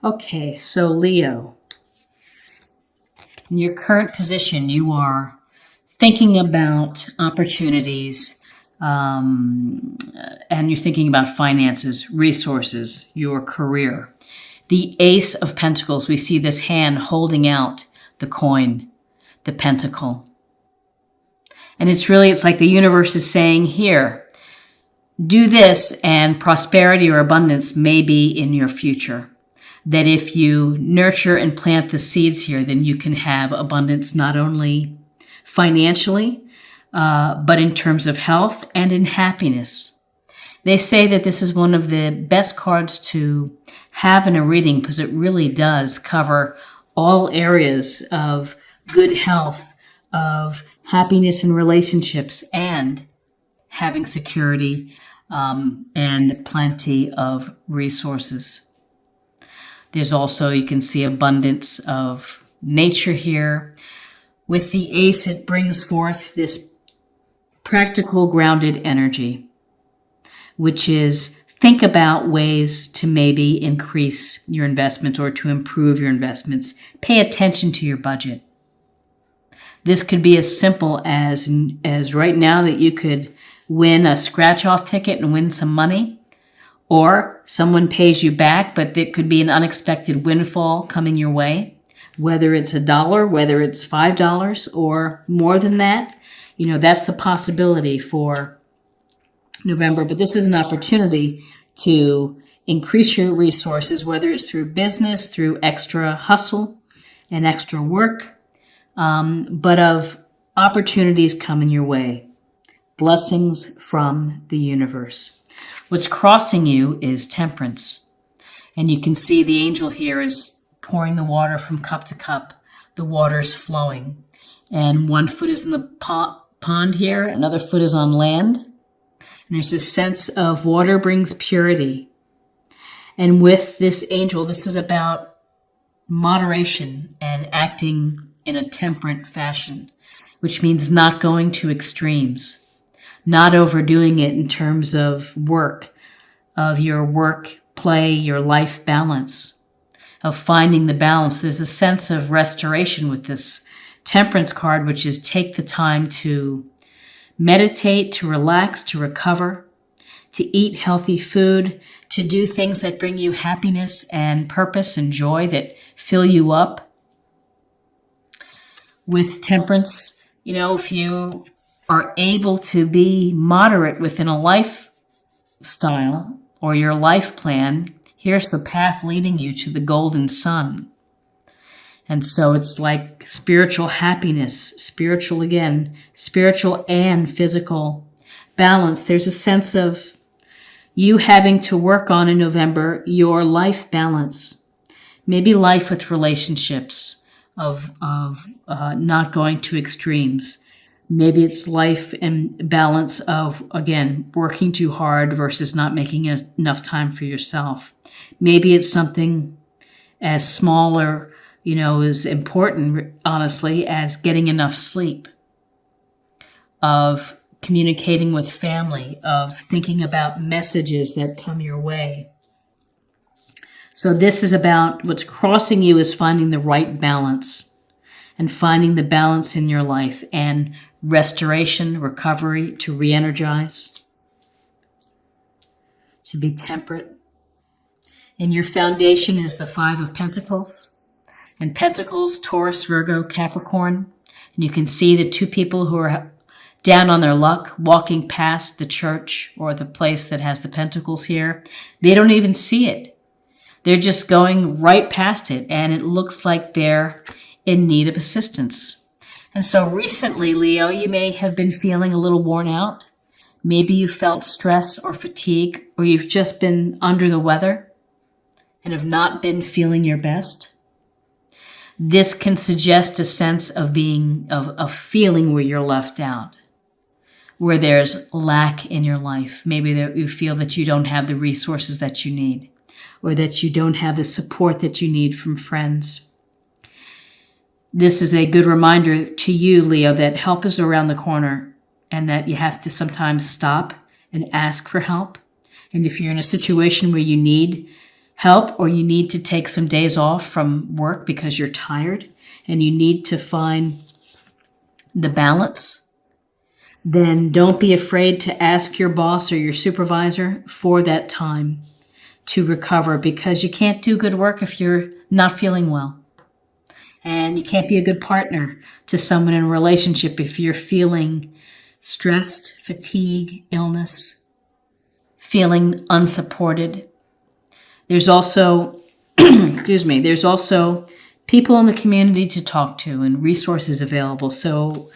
Okay, so Leo, in your current position, you are thinking about opportunities, and you're thinking about finances, resources, your career. The Ace of Pentacles, we see this hand holding out the coin, the pentacle. And it's like the universe is saying, here, do this and prosperity or abundance may be in your future. That if you nurture and plant the seeds here, then you can have abundance not only financially, but in terms of health and in happiness. They say that this is one of the best cards to have in a reading because it really does cover all areas of good health, of happiness in relationships, and having security and plenty of resources. There's also, you can see abundance of nature here. With the ace, it brings forth this practical, grounded energy, which is think about ways to maybe increase your investments or to improve your investments. Pay attention to your budget. This could be as simple as right now that you could win a scratch-off ticket and win some money, or someone pays you back, but it could be an unexpected windfall coming your way, whether it's $1, whether it's $5, or more than that. You know, that's the possibility for November, but this is an opportunity to increase your resources, whether it's through business, through extra hustle and extra work, but of opportunities coming your way. Blessings from the universe. What's crossing you is temperance. And you can see the angel here is pouring the water from cup to cup. The water's flowing. And one foot is in the pond here, another foot is on land. And there's this sense of water brings purity. And with this angel, this is about moderation and acting in a temperate fashion, which means not going to extremes, not overdoing it in terms of work, of your work, play, your life balance, of finding the balance. There's a sense of restoration with this temperance card, which is take the time to meditate, to relax, to recover, to eat healthy food, to do things that bring you happiness and purpose and joy that fill you up. With temperance, you know, if you are able to be moderate within a lifestyle or your life plan, here's the path leading you to the golden sun. And so it's like spiritual happiness, spiritual and physical balance. There's a sense of you having to work on in November your life balance, maybe life with relationships, of not going to extremes. Maybe it's life and balance of, again, working too hard versus not making enough time for yourself. Maybe it's something as small or, you know, as important, honestly, as getting enough sleep, of communicating with family, of thinking about messages that come your way. So this is about what's crossing you is finding the right balance and finding the balance in your life and restoration, recovery, to re-energize, to be temperate. And your foundation is the Five of Pentacles. And Pentacles, Taurus, Virgo, Capricorn. And you can see the two people who are down on their luck walking past the church or the place that has the Pentacles here. They don't even see it. They're just going right past it, and it looks like they're in need of assistance. And so recently, Leo, you may have been feeling a little worn out. Maybe you felt stress or fatigue, or you've just been under the weather and have not been feeling your best. This can suggest a sense of feeling where you're left out, where there's lack in your life. Maybe you feel that you don't have the resources that you need, or that you don't have the support that you need from friends. This is a good reminder to you, Leo, that help is around the corner and that you have to sometimes stop and ask for help. And if you're in a situation where you need help, or you need to take some days off from work because you're tired and you need to find the balance, then don't be afraid to ask your boss or your supervisor for that time to recover, because you can't do good work if you're not feeling well. And you can't be a good partner to someone in a relationship if you're feeling stressed, fatigue, illness, feeling unsupported. There's also, there's also people in the community to talk to and resources available. So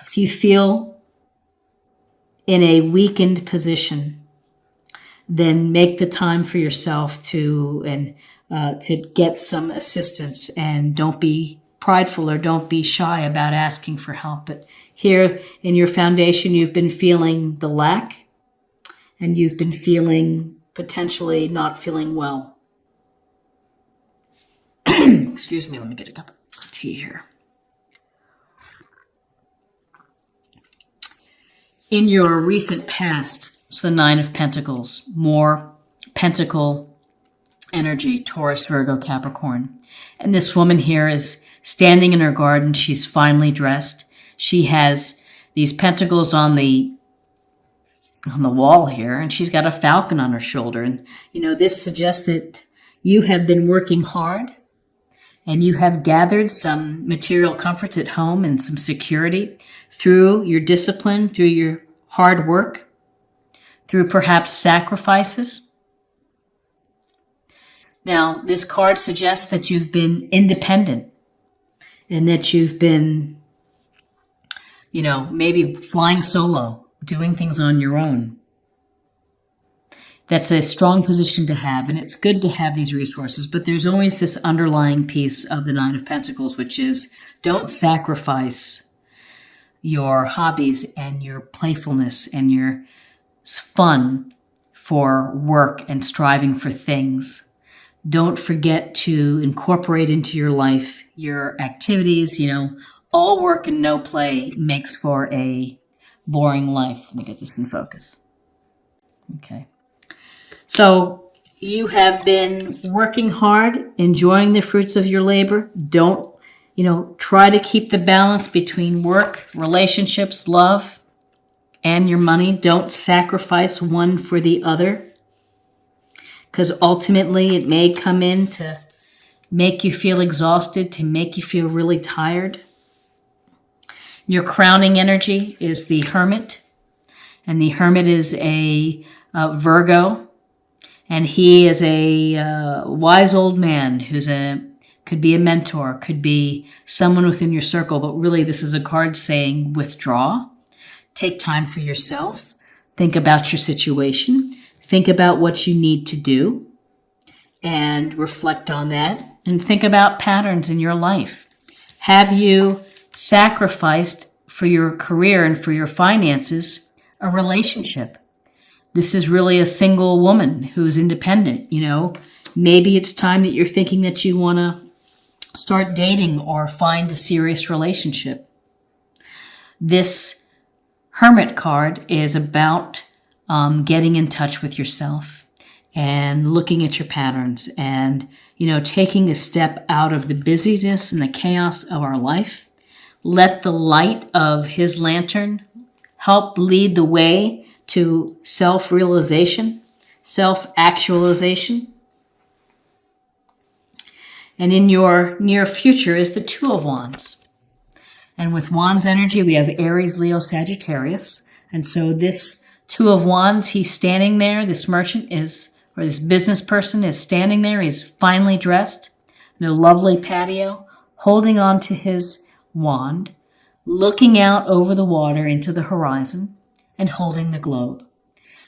if you feel in a weakened position, then make the time for yourself to get some assistance, and don't be prideful or don't be shy about asking for help. But here in your foundation, you've been feeling the lack, and you've been feeling potentially not feeling well. Excuse me, let me get a cup of tea here. In your recent past, it's the Nine of Pentacles, more pentacle energy, Taurus, Virgo, Capricorn. And this woman here is standing in her garden. She's finely dressed. She has these pentacles on the wall here, and she's got a falcon on her shoulder. And, this suggests that you have been working hard, and you have gathered some material comforts at home and some security through your discipline, through your hard work, through perhaps sacrifices. Now, this card suggests that you've been independent and that you've been, maybe flying solo, doing things on your own. That's a strong position to have, and it's good to have these resources, but there's always this underlying piece of the Nine of Pentacles, which is don't sacrifice your hobbies and your playfulness and your fun for work and striving for things. Don't forget to incorporate into your life your activities. All work and no play makes for a boring life. Let me get this in focus. Okay. So you have been working hard, enjoying the fruits of your labor. Don't, try to keep the balance between work, relationships, love, and your money. Don't sacrifice one for the other, because ultimately it may come in to make you feel exhausted, to make you feel really tired. Your crowning energy is the Hermit, and the Hermit is a Virgo, and he is a wise old man who's could be a mentor, could be someone within your circle, but really this is a card saying withdraw, take time for yourself, think about your situation, think about what you need to do, and reflect on that, and think about patterns in your life. Have you sacrificed for your career and for your finances a relationship? This is really a single woman who's independent. Maybe it's time that you're thinking that you want to start dating or find a serious relationship. This Hermit card is about getting in touch with yourself and looking at your patterns and, taking a step out of the busyness and the chaos of our life. Let the light of his lantern help lead the way to self-realization, self-actualization. And in your near future is the Two of Wands. And with Wands energy, we have Aries, Leo, Sagittarius. And so this Two of Wands, he's standing there. This merchant or this business person is standing there. He's finely dressed in a lovely patio, holding on to his wand, looking out over the water into the horizon, and holding the globe.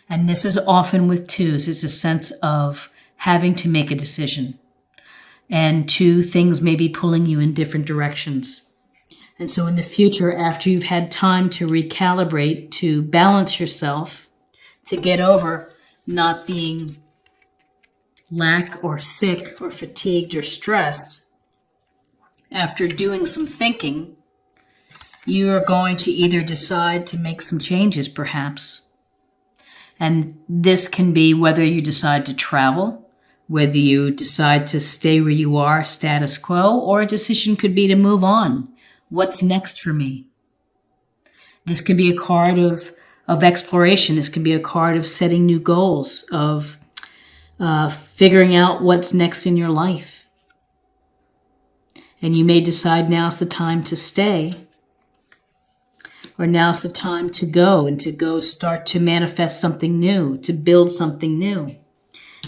And this is often with twos. It's a sense of having to make a decision. And two things may be pulling you in different directions. And so in the future, after you've had time to recalibrate, to balance yourself, to get over not being lack or sick or fatigued or stressed, after doing some thinking, you are going to either decide to make some changes, perhaps. And this can be whether you decide to travel, whether you decide to stay where you are, status quo, or a decision could be to move on. What's next for me? This could be a card of exploration. This could be a card of setting new goals, of figuring out what's next in your life. And you may decide now's the time to stay, or now's the time to go, and to go start to manifest something new, to build something new.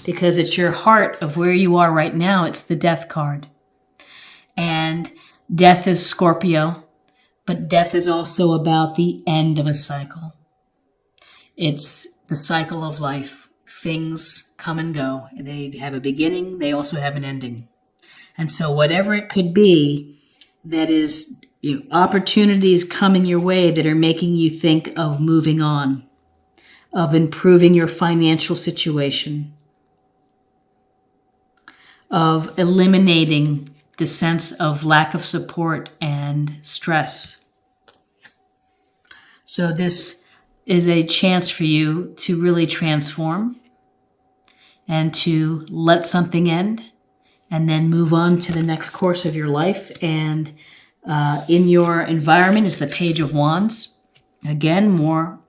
Because it's your heart of where you are right now. It's the death card. And death is Scorpio, but death is also about the end of a cycle. It's the cycle of life. Things come and go. They have a beginning. They also have an ending. And so whatever it could be that is opportunities coming your way that are making you think of moving on, of improving your financial situation, of eliminating the sense of lack of support and stress. So this is a chance for you to really transform and to let something end and then move on to the next course of your life. And in your environment is the Page of Wands. Again, more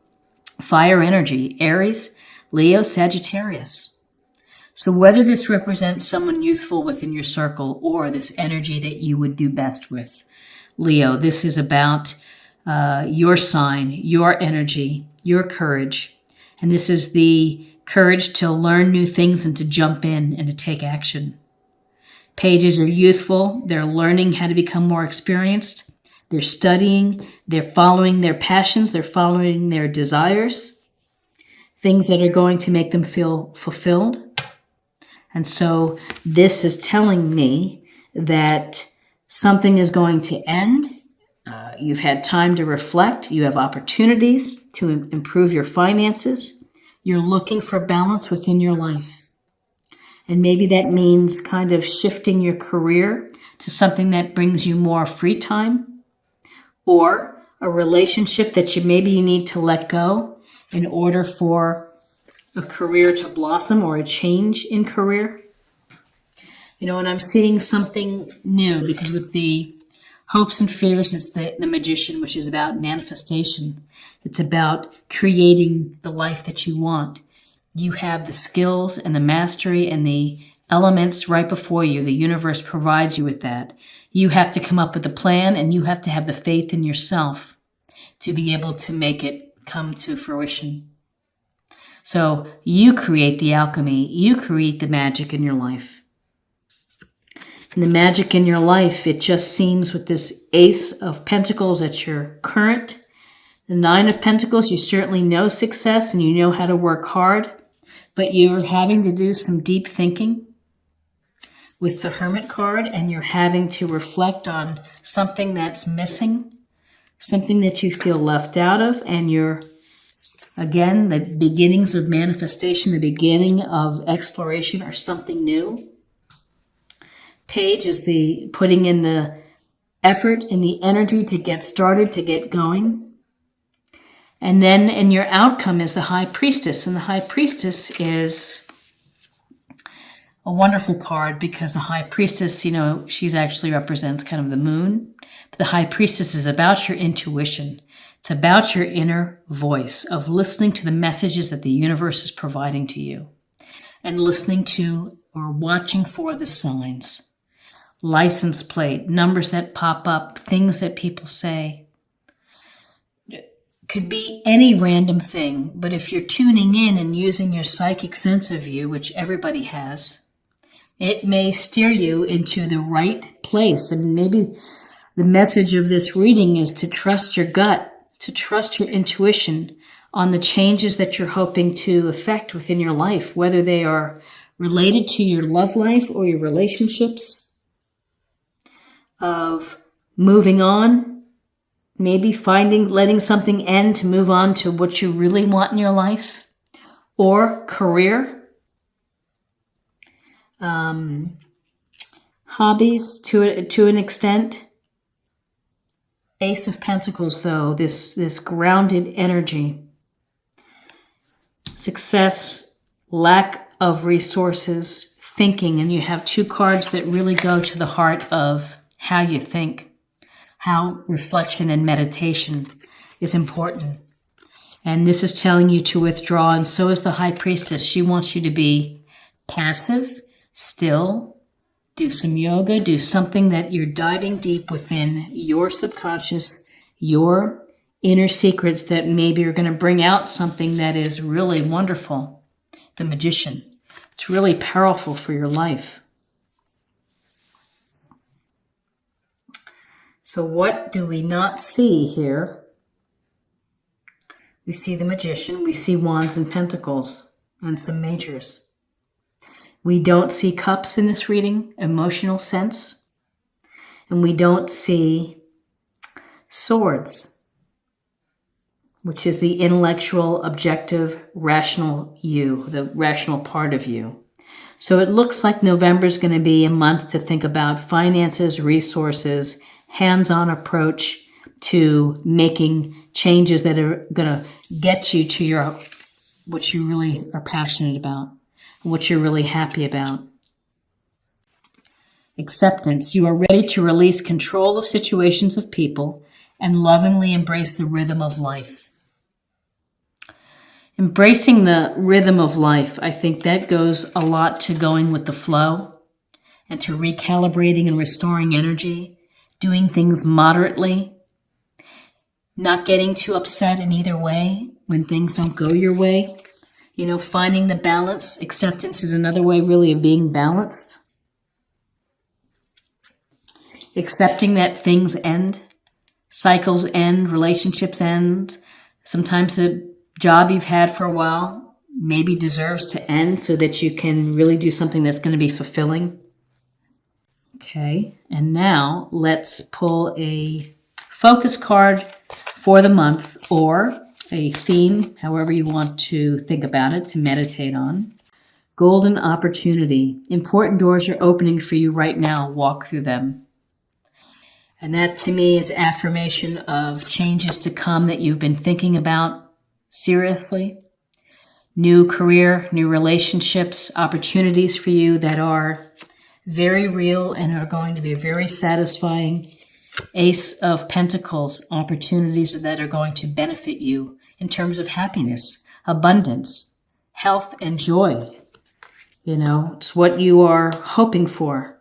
fire energy, Aries, Leo, Sagittarius. So whether this represents someone youthful within your circle or this energy that you would do best with, Leo, this is about your sign, your energy, your courage. And this is the courage to learn new things and to jump in and to take action. Pages are youthful. They're learning how to become more experienced. They're studying. They're following their passions. They're following their desires, things that are going to make them feel fulfilled. And so this is telling me that something is going to end. You've had time to reflect. You have opportunities to improve your finances. You're looking for balance within your life. And maybe that means kind of shifting your career to something that brings you more free time, or a relationship that you need to let go in order for a career to blossom, or a change in career. And I'm seeing something new, because with the hopes and fears, it's the Magician, which is about manifestation. It's about creating the life that you want. You have the skills and the mastery and the elements right before you. The universe provides you with that. You have to come up with a plan, and you have to have the faith in yourself to be able to make it come to fruition. So you create the alchemy. You create the magic in your life. And the magic in your life, it just seems with this Ace of Pentacles at your current, the Nine of Pentacles, you certainly know success and you know how to work hard, but you're having to do some deep thinking with the Hermit card, and you're having to reflect on something that's missing, something that you feel left out of, and you're, again, the beginnings of manifestation, the beginning of exploration, or something new. Page is the putting in the effort and the energy to get started, to get going. And then in your outcome is the High Priestess. And the High Priestess is a wonderful card, because the High Priestess, she's actually represents kind of the moon. But the High Priestess is about your intuition. It's about your inner voice of listening to the messages that the universe is providing to you, and listening to or watching for the signs. License plate, numbers that pop up, things that people say. Could be any random thing, but if you're tuning in and using your psychic sense of you, which everybody has, it may steer you into the right place. And maybe the message of this reading is to trust your gut, to trust your intuition on the changes that you're hoping to affect within your life, whether they are related to your love life or your relationships, of moving on, maybe letting something end to move on to what you really want in your life, or career, hobbies to an extent. Ace of Pentacles, though, this grounded energy, success, lack of resources, thinking, and you have two cards that really go to the heart of how you think, how reflection and meditation is important. And this is telling you to withdraw, and so is the High Priestess. She wants you to be passive, still, do some yoga, do something that you're diving deep within your subconscious, your inner secrets that maybe are going to bring out something that is really wonderful. The Magician. It's really powerful for your life. So what do we not see here? We see the Magician, we see Wands and Pentacles, and some majors. We don't see Cups in this reading, emotional sense. And we don't see Swords, which is the intellectual, objective, rational you, the rational part of you. So it looks like November is going to be a month to think about finances, resources, hands-on approach to making changes that are going to get you to what you really are passionate about, what you're really happy about. Acceptance. You are ready to release control of situations of people and lovingly embrace the rhythm of life. Embracing the rhythm of life, I think that goes a lot to going with the flow and to recalibrating and restoring energy, doing things moderately, not getting too upset in either way when things don't go your way. You know, finding the balance. Acceptance is another way really of being balanced. Accepting that things end, cycles end, relationships end. Sometimes the job you've had for a while maybe deserves to end so that you can really do something that's going to be fulfilling. Okay, and now let's pull a focus card for the month, or a theme, however you want to think about it, to meditate on. Golden opportunity. Important doors are opening for you right now. Walk through them. And that to me is affirmation of changes to come that you've been thinking about seriously. New career, new relationships, opportunities for you that are very real and are going to be very satisfying. Ace of Pentacles, opportunities that are going to benefit you in terms of happiness, abundance, health, and joy. You know, it's what you are hoping for.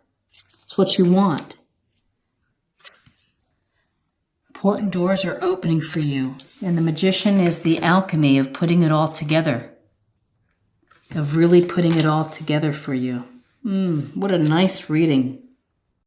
It's what you want. Important doors are opening for you. And the Magician is the alchemy of putting it all together, of really putting it all together for you. What a nice reading.